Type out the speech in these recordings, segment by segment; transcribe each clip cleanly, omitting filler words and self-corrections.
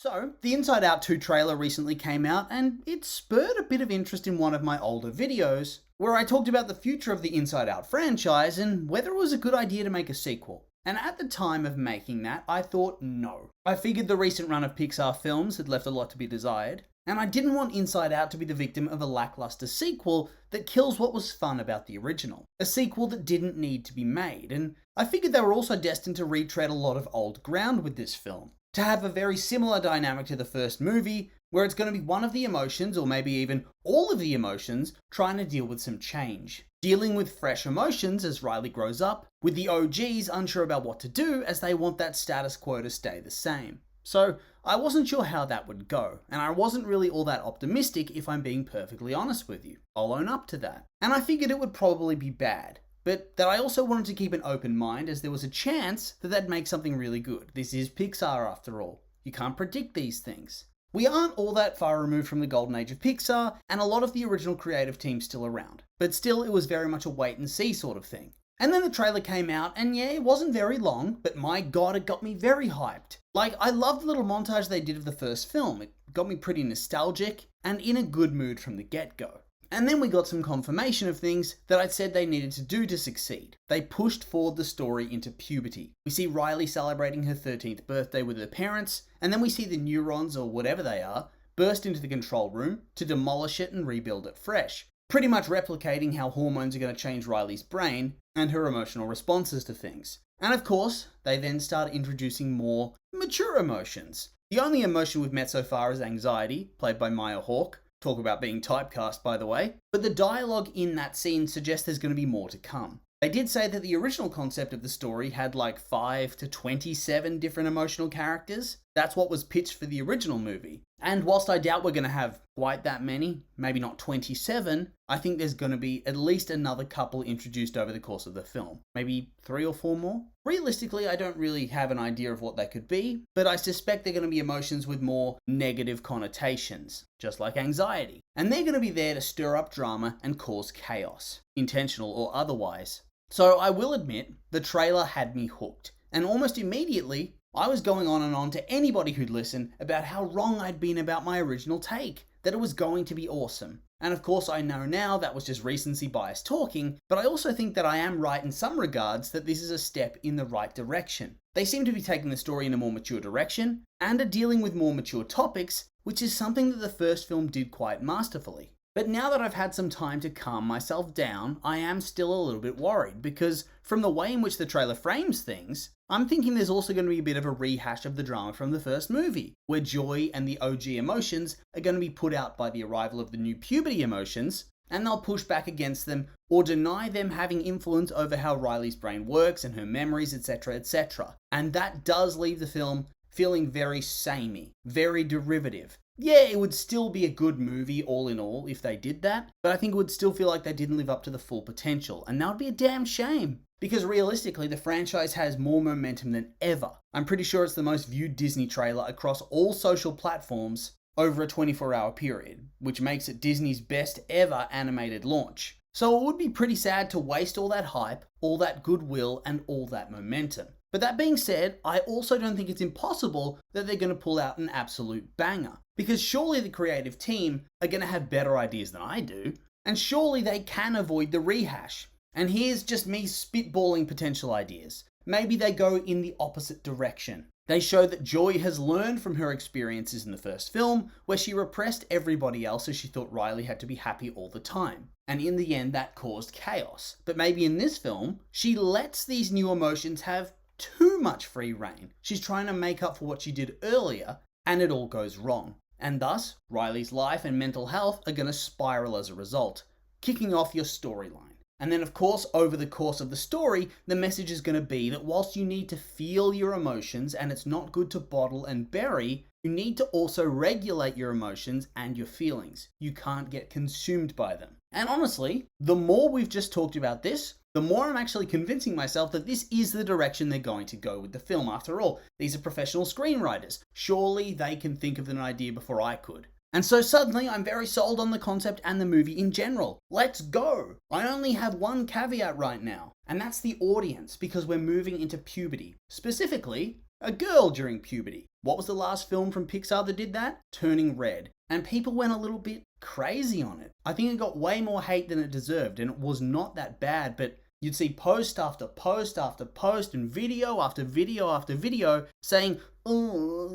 So, the Inside Out 2 trailer recently came out, and it spurred a bit of interest in one of my older videos, where I talked about the future of the Inside Out franchise and whether it was a good idea to make a sequel. And at the time of making that, I thought no. I figured the recent run of Pixar films had left a lot to be desired, and I didn't want Inside Out to be the victim of a lackluster sequel that kills what was fun about the original. A sequel that didn't need to be made, and I figured they were also destined to retread a lot of old ground with this film. To have a very similar dynamic to the first movie, where it's going to be one of the emotions, or maybe even all of the emotions, trying to deal with some change. Dealing with fresh emotions as Riley grows up, with the OGs unsure about what to do as they want that status quo to stay the same. So, I wasn't sure how that would go, and I wasn't really all that optimistic if I'm being perfectly honest with you. I'll own up to that. And I figured it would probably be bad. But that I also wanted to keep an open mind as there was a chance that they'd make something really good. This is Pixar after all. You can't predict these things. We aren't all that far removed from the golden age of Pixar, and a lot of the original creative team's still around. But still, it was very much a wait and see sort of thing. And then the trailer came out, and yeah, it wasn't very long, but my god, it got me very hyped. Like, I loved the little montage they did of the first film. It got me pretty nostalgic, and in a good mood from the get-go. And then we got some confirmation of things that I'd said they needed to do to succeed. They pushed forward the story into puberty. We see Riley celebrating her 13th birthday with her parents, and then we see the neurons, or whatever they are, burst into the control room to demolish it and rebuild it fresh. Pretty much replicating how hormones are going to change Riley's brain and her emotional responses to things. And of course, they then start introducing more mature emotions. The only emotion we've met so far is anxiety, played by Maya Hawke. Talk about being typecast, by the way. But the dialogue in that scene suggests there's going to be more to come. They did say that the original concept of the story had like 5 to 27 different emotional characters. That's what was pitched for the original movie. And whilst I doubt we're going to have quite that many, maybe not 27, I think there's going to be at least another couple introduced over the course of the film. Maybe 3 or 4 more? Realistically, I don't really have an idea of what they could be, but I suspect they're going to be emotions with more negative connotations, just like anxiety. And they're going to be there to stir up drama and cause chaos, intentional or otherwise. So I will admit, the trailer had me hooked, and almost immediately, I was going on and on to anybody who'd listen about how wrong I'd been about my original take, that it was going to be awesome. And of course I know now that was just recency bias talking, but I also think that I am right in some regards that this is a step in the right direction. They seem to be taking the story in a more mature direction, and are dealing with more mature topics, which is something that the first film did quite masterfully. But now that I've had some time to calm myself down, I am still a little bit worried, because from the way in which the trailer frames things, I'm thinking there's also going to be a bit of a rehash of the drama from the first movie, where joy and the OG emotions are going to be put out by the arrival of the new puberty emotions, and they'll push back against them or deny them having influence over how Riley's brain works and her memories, etc., etc. And that does leave the film feeling very samey, very derivative. Yeah, it would still be a good movie all in all if they did that, but I think it would still feel like they didn't live up to the full potential, and that would be a damn shame. Because realistically, the franchise has more momentum than ever. I'm pretty sure it's the most viewed Disney trailer across all social platforms over a 24-hour period, which makes it Disney's best ever animated launch. So it would be pretty sad to waste all that hype, all that goodwill, and all that momentum. But that being said, I also don't think it's impossible that they're going to pull out an absolute banger. Because surely the creative team are going to have better ideas than I do, and surely they can avoid the rehash. And here's just me spitballing potential ideas. Maybe they go in the opposite direction. They show that Joy has learned from her experiences in the first film, where she repressed everybody else as she thought Riley had to be happy all the time. And in the end, that caused chaos. But maybe in this film, she lets these new emotions have too much free rein. She's trying to make up for what she did earlier, and it all goes wrong. And thus, Riley's life and mental health are going to spiral as a result, kicking off your storyline. And then of course, over the course of the story, the message is going to be that whilst you need to feel your emotions and it's not good to bottle and bury, you need to also regulate your emotions and your feelings. You can't get consumed by them. And honestly, the more we've just talked about this, the more I'm actually convincing myself that this is the direction they're going to go with the film. After all, these are professional screenwriters. Surely they can think of an idea before I could. And so suddenly I'm very sold on the concept and the movie in general. Let's go! I only have one caveat right now, and that's the audience, because we're moving into puberty. Specifically, a girl during puberty. What was the last film from Pixar that did that? Turning Red. And people went a little bit crazy on it. I think it got way more hate than it deserved, and it was not that bad, but you'd see post after post after post and video after video after video saying, oh,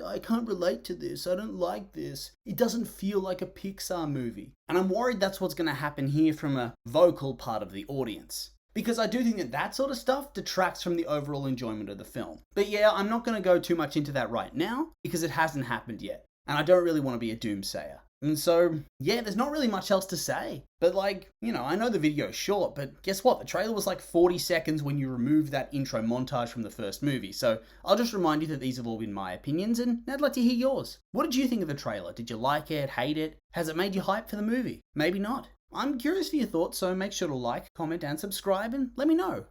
I can't relate to this, I don't like this, it doesn't feel like a Pixar movie. And I'm worried that's what's going to happen here from a vocal part of the audience. Because I do think that that sort of stuff detracts from the overall enjoyment of the film. But yeah, I'm not going to go too much into that right now, because it hasn't happened yet. And I don't really want to be a doomsayer. And so, yeah, there's not really much else to say. But I know the video's short, but guess what? The trailer was like 40 seconds when you remove that intro montage from the first movie. So I'll just remind you that these have all been my opinions, and I'd like to hear yours. What did you think of the trailer? Did you like it, hate it? Has it made you hyped for the movie? Maybe not. I'm curious for your thoughts, so make sure to like, comment, and subscribe, and let me know.